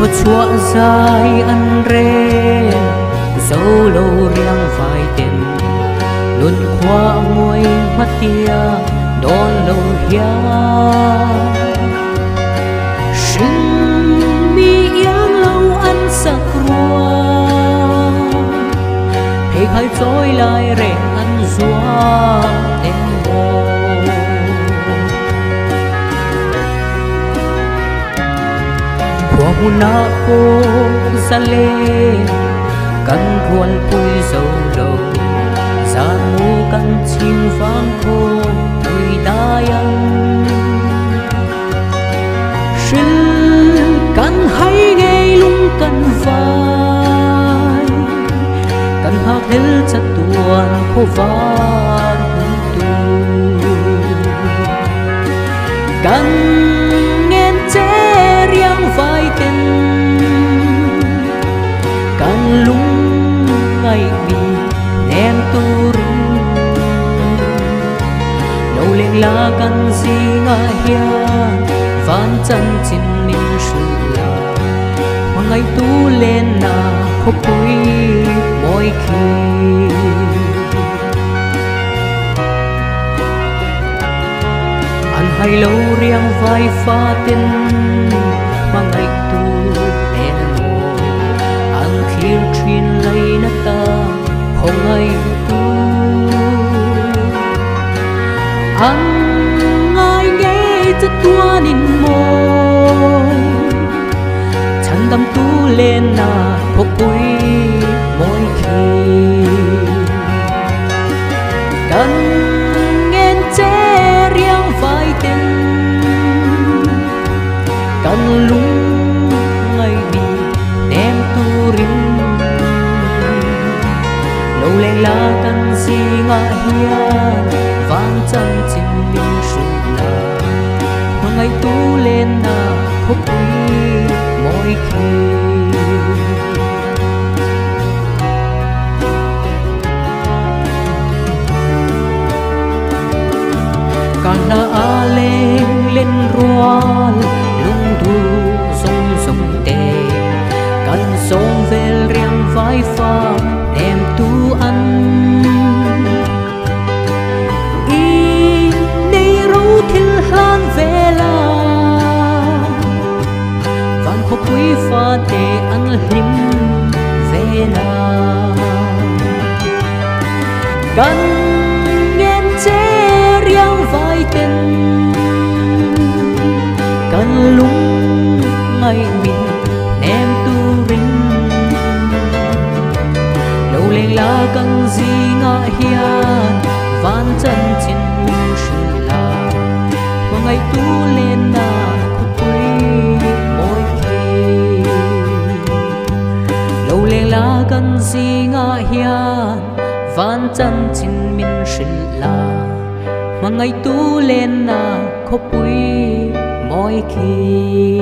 một chúa dài ăn rê dấu lâu riêng vài tiền luôn qua môi mắt tia đón lâu hia sinh mi yang lâu ăn sắc rùa hay khai dối lại rèn ăn rùa em mồ qua mu na cô sa lê căn ruộng bụi dầu đầu ra mu căn chim vang khô bụi đai ăn sinh căn hay nghe lung căn vai căn hạc hết chất tuôn khô vang tu căn nghe chế riêng vai tình căn lung ngày bị ném tu rung lâu lên la căn gì ngã hiền van chân chín ninh sự là mà ngày tu lên na khóc quý mỗi khi anh hay lâu riêng vai pha tin mà ngày tu em mồ anh khi truyền lấy nát ta không ngày tu anh ai nghe cho tua nín môi chẳng tâm tu lên na khóc quý mỗi khi cần nghe chế riêng vai tình cần lung ngày bị ném tu rin lâu lên la cần gì ngã hiền vang chân chín mình sự là mà ngày tu lên na khóc quý mỗi khi còn là a lên rual lung thu sông sông tê cần sông về riêng vai pha em tu ăn y đi rú thiên lan về la vang khóc quý pha tê ăn hiếm về na cần nghe chế riêng vai tình cần lung ngày mình ném tu rin lâu lên la cần gì ngã hiền van chân chín mình sự là mà ngày tu lên na khóc quý mỗi khi lâu lên la cần gì ngã hiền van chân chín mình sự là mà ngày tu lên na khóc quý mỗi khi